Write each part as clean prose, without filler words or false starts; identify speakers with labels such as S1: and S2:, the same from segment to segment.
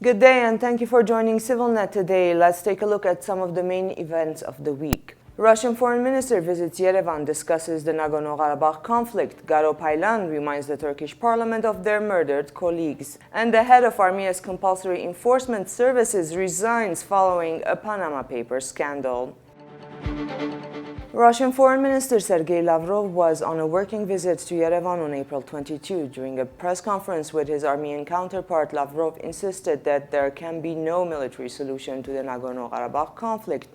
S1: Good day and thank you for joining ՍիվիլՆեթ today. Let's take a look at some of the main events of the week. Russian foreign minister visits Yerevan, discusses the Nagorno Karabakh conflict. Garo Paylan reminds the Turkish parliament of their murdered colleagues. And the head of Armenia's compulsory enforcement services resigns following a Panama Papers scandal. Russian Foreign Minister Sergei Lavrov was on a working visit to Yerevan on April 22. During a press conference with his Armenian counterpart, Lavrov insisted that there can be no military solution to the Nagorno Karabakh conflict.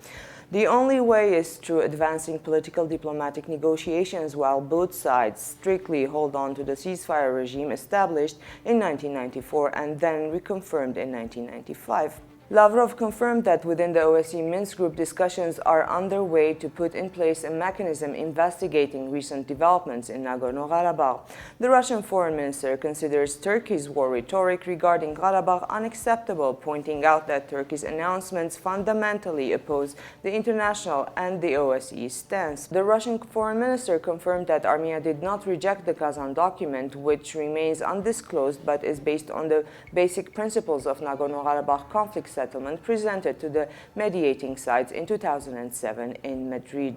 S1: The only way is through advancing political diplomatic negotiations while both sides strictly hold on to the ceasefire regime established in 1994 and then reconfirmed in 1995. Lavrov confirmed that within the OSCE Minsk Group discussions are underway to put in place a mechanism investigating recent developments in Nagorno Karabakh. The Russian foreign minister considers Turkey's war rhetoric regarding Karabakh unacceptable, pointing out that Turkey's announcements fundamentally oppose the international and the OSCE stance. The Russian foreign minister confirmed that Armenia did not reject the Kazan document, which remains undisclosed but is based on the basic principles of Nagorno Karabakh conflict settlement presented to the mediating sides in 2007 in Madrid.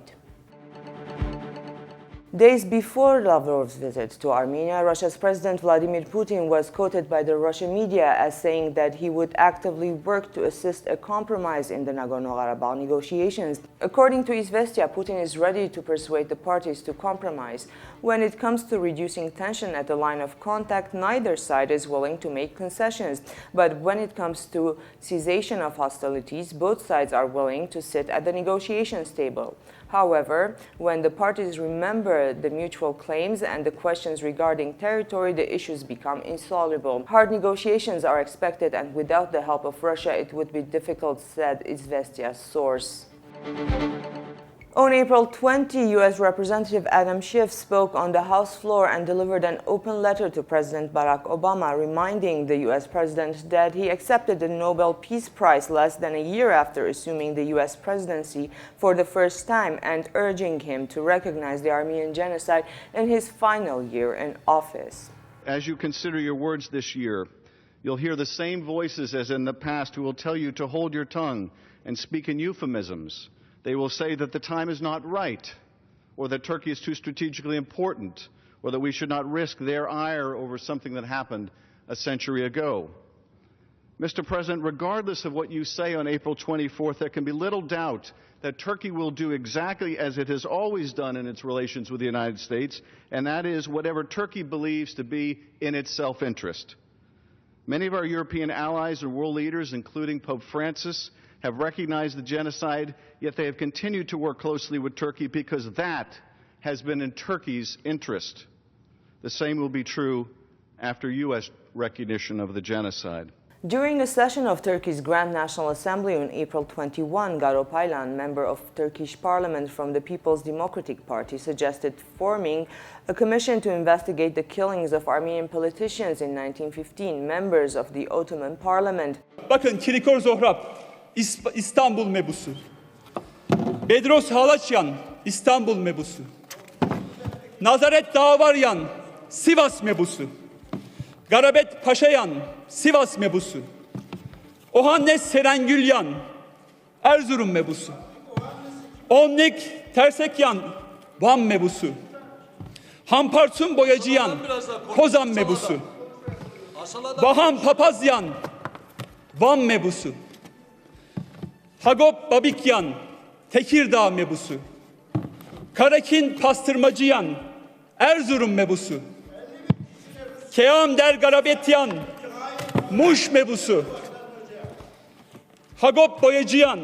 S1: Days before Lavrov's visit to Armenia, Russia's President Vladimir Putin was quoted by the Russian media as saying that he would actively work to assist a compromise in the Nagorno-Karabakh negotiations. According to Izvestia, Putin is ready to persuade the parties to compromise. When it comes to reducing tension at the line of contact, neither side is willing to make concessions. But when it comes to cessation of hostilities, both sides are willing to sit at the negotiations table. However, when the parties remember the mutual claims and the questions regarding territory, the issues become insoluble. Hard negotiations are expected, and without the help of Russia, it would be difficult, said Izvestia's source. On April 20, U.S. Representative Adam Schiff spoke on the House floor and delivered an open letter to President Barack Obama, reminding the U.S. President that he accepted the Nobel Peace Prize less than a year after assuming the U.S. presidency for the first time, and urging him to recognize the Armenian Genocide in his final year in office.
S2: As you consider your words this year, you'll hear the same voices as in the past who will tell you to hold your tongue and speak in euphemisms. They will say that the time is not right, or that Turkey is too strategically important, or that we should not risk their ire over something that happened a century ago. Mr. President, regardless of what you say on April 24th, there can be little doubt that Turkey will do exactly as it has always done in its relations with the United States, and that is whatever Turkey believes to be in its self-interest. Many of our European allies and world leaders, including Pope Francis, have recognized the genocide, yet they have continued to work closely with Turkey because that has been in Turkey's interest. The same will be true after U.S. recognition of the genocide.
S1: During a session of Turkey's Grand National Assembly on April 21, Garo Paylan, member of Turkish parliament from the People's Democratic Party, suggested forming a commission to investigate the killings of Armenian politicians in 1915, members of the Ottoman parliament.
S3: Bakın Kirikor Zohrab, İstanbul mebusu. Bedros Halaçyan, İstanbul mebusu. Nazaret Dağvaryan, Sivas mebusu. Garabet Paşayan, Sivas mebusu. Ohannes Serengülyan, Erzurum mebusu. Onnik Tersekyan, Van mebusu. Hampartun Boyacıyan, Kozan mebusu. Baham Papazyan, Van mebusu. Hagop Babikyan, Tekirdağ mebusu. Karakin Pastırmacıyan, Erzurum mebusu. Keam Der Garabetyan, Muş mebusu. Hagop Boyacıyan,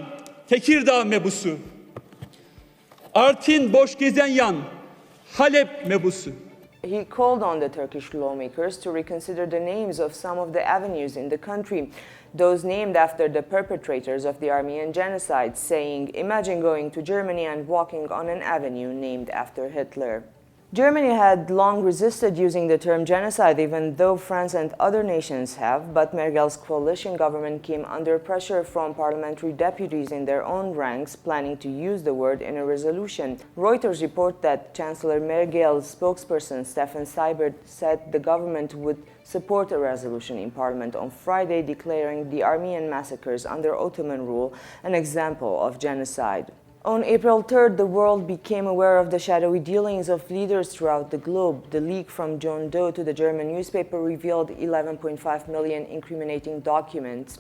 S3: Tekirdağ mebusu. Artin Boşgezenyan, Halep mebusu.
S1: He called on the Turkish lawmakers to reconsider the names of some of the avenues in the country, those named after the perpetrators of the Armenian Genocide, saying, "Imagine going to Germany and walking on an avenue named after Hitler." Germany had long resisted using the term genocide, even though France and other nations have, but Merkel's coalition government came under pressure from parliamentary deputies in their own ranks, planning to use the word in a resolution. Reuters report that Chancellor Merkel's spokesperson, Stefan Seibert, said the government would support a resolution in parliament on Friday declaring the Armenian massacres under Ottoman rule an example of genocide. On April 3rd, the world became aware of the shadowy dealings of leaders throughout the globe. The leak from John Doe to the German newspaper revealed 11.5 million incriminating documents.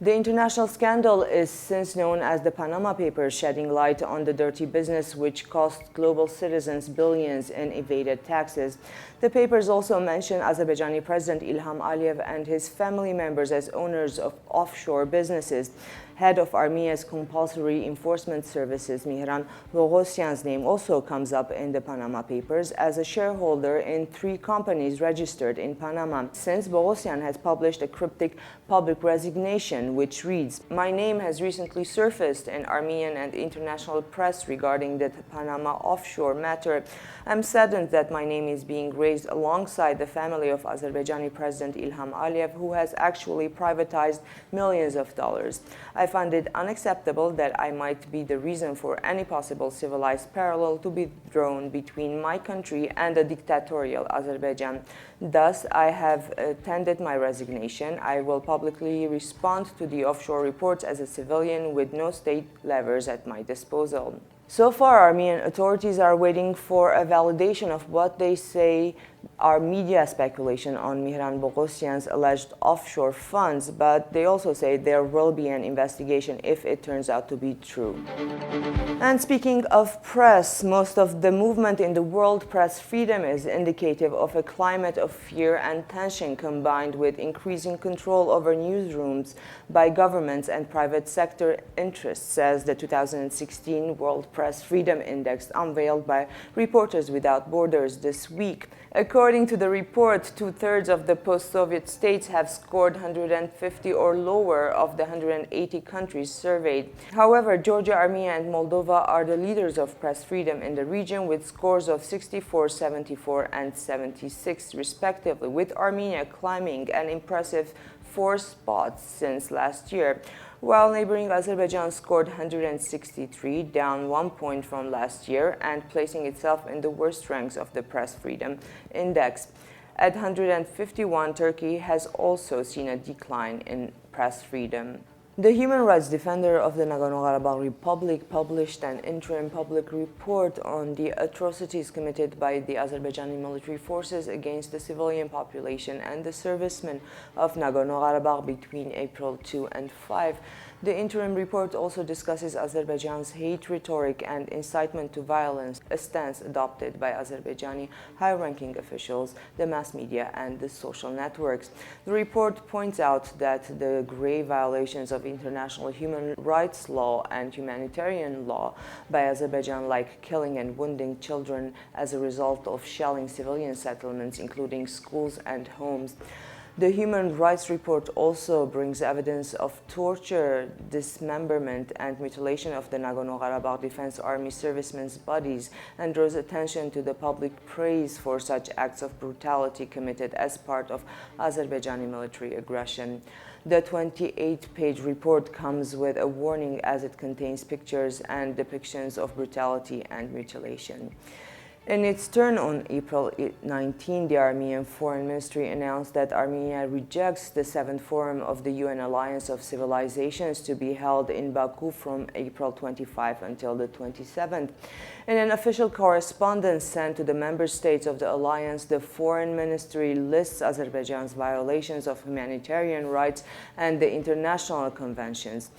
S1: The international scandal is since known as the Panama Papers, shedding light on the dirty business which cost global citizens billions in evaded taxes. The papers also mention Azerbaijani President Ilham Aliyev and his family members as owners of offshore businesses. Head of Armenia's Compulsory Enforcement Services, Mihran Bogosyan's name also comes up in the Panama Papers as a shareholder in 3 companies registered in Panama. Since Bogosyan has published a cryptic public resignation which reads, "My name has recently surfaced in Armenian and international press regarding the Panama offshore matter. I'm saddened that my name is being raised alongside the family of Azerbaijani President Ilham Aliyev, who has actually privatized millions of dollars. I find it unacceptable that I might be the reason for any possible civilized parallel to be drawn between my country and a dictatorial Azerbaijan. Thus, I have tendered my resignation. I will publicly respond to the offshore reports as a civilian with no state levers at my disposal." So far, Armenian authorities are waiting for a validation of what they say are media speculation on Mihran Bogosyan's alleged offshore funds, but they also say there will be an investigation if it turns out to be true. And speaking of press, most of the movement in the world press freedom is indicative of a climate of fear and tension combined with increasing control over newsrooms by governments and private sector interests, says the 2016 World Press Freedom Index unveiled by Reporters Without Borders this week. According to the report, 2/3 of the post-Soviet states have scored 150 or lower of the 180 countries surveyed. However, Georgia, Armenia, and Moldova are the leaders of press freedom in the region with scores of 64, 74, and 76 respectively, with Armenia climbing an impressive 4 spots since last year, while neighboring Azerbaijan scored 163, down 1 point from last year and placing itself in the worst ranks of the Press Freedom Index. At 151, Turkey has also seen a decline in press freedom. The human rights defender of the Nagorno Karabakh Republic published an interim public report on the atrocities committed by the Azerbaijani military forces against the civilian population and the servicemen of Nagorno Karabakh between April 2 and 5. The interim report also discusses Azerbaijan's hate rhetoric and incitement to violence, a stance adopted by Azerbaijani high-ranking officials, the mass media, and the social networks. The report points out that the grave violations of international human rights law and humanitarian law by Azerbaijan, like killing and wounding children as a result of shelling civilian settlements, including schools and homes. The Human Rights Report also brings evidence of torture, dismemberment, and mutilation of the Nagorno-Karabakh Defense Army servicemen's bodies and draws attention to the public praise for such acts of brutality committed as part of Azerbaijani military aggression. The 28-page report comes with a warning as it contains pictures and depictions of brutality and mutilation. In its turn on April 19, the Armenian Foreign Ministry announced that Armenia rejects the 7th Forum of the UN Alliance of Civilizations to be held in Baku from April 25 until the 27th. In an official correspondence sent to the member states of the alliance, the Foreign Ministry lists Azerbaijan's violations of humanitarian rights and the international conventions.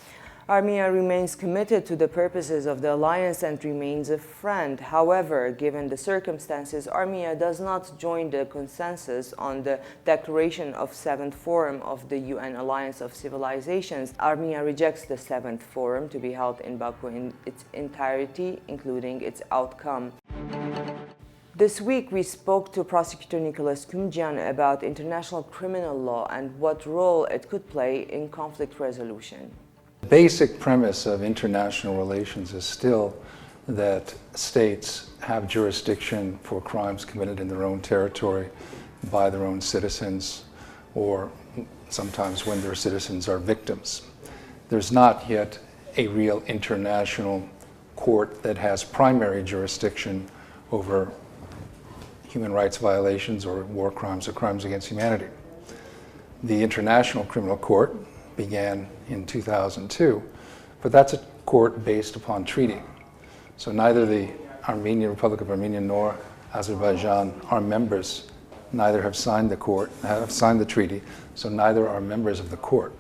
S1: Armenia remains committed to the purposes of the alliance and remains a friend. However, given the circumstances, Armenia does not join the consensus on the declaration of 7th Forum of the UN Alliance of Civilizations. Armenia rejects the 7th Forum to be held in Baku in its entirety, including its outcome. This week, we spoke to prosecutor Nicholas Kumjian about international criminal law and what role it could play in conflict resolution.
S4: The basic premise of international relations is still that states have jurisdiction for crimes committed in their own territory by their own citizens, or sometimes when their citizens are victims. There's not yet a real international court that has primary jurisdiction over human rights violations or war crimes or crimes against humanity. The International Criminal Court began in 2002, but that's a court based upon treaty. So neither the Republic of Armenia nor Azerbaijan are members. Neither have signed the treaty, so neither are members of the court.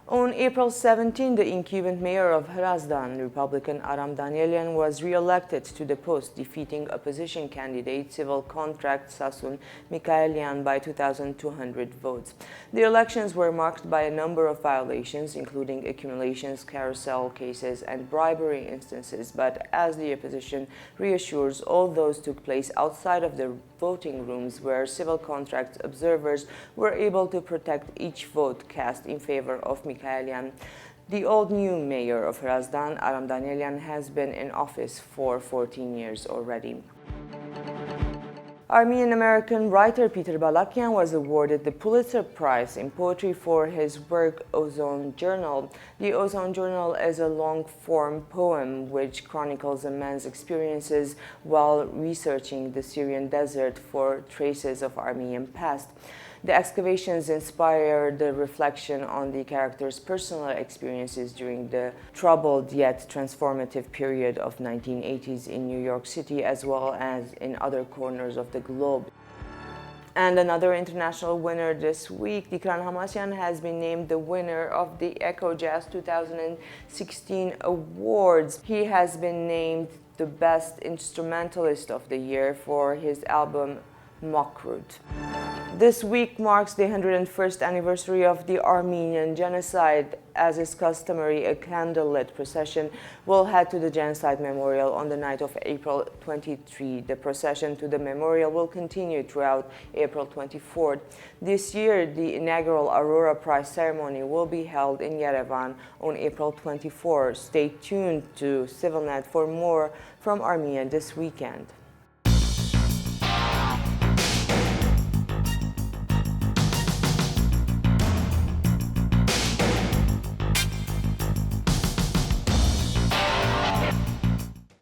S1: On April 17, the incumbent mayor of Hrazdan, Republican Aram Danielian, was re-elected to the post, defeating opposition candidate civil contract Sasun Mikhaelian by 2,200 votes. The elections were marked by a number of violations, including accumulations, carousel cases, and bribery instances, but as the opposition reassures, all those took place outside of the voting rooms where civil contract observers were able to protect each vote cast in favor of Mikhaelian. The old-new mayor of Hrazdan, Aram Danielian, has been in office for 14 years already. Armenian-American writer Peter Balakian was awarded the Pulitzer Prize in Poetry for his work Ozone Journal. The Ozone Journal is a long-form poem which chronicles a man's experiences while researching the Syrian desert for traces of Armenian past. The excavations inspired the reflection on the character's personal experiences during the troubled yet transformative period of 1980s in New York City, as well as in other corners of the globe. And another international winner this week, Dikran Hamasyan, has been named the winner of the Echo Jazz 2016 awards. He has been named the Best Instrumentalist of the Year for his album Makrut. This week marks the 101st anniversary of the Armenian Genocide. As is customary, a candlelit procession will head to the Genocide Memorial on the night of April 23. The procession to the memorial will continue throughout April 24. This year, the inaugural Aurora Prize ceremony will be held in Yerevan on April 24. Stay tuned to ＳիվիլNet for more from Armenia this weekend.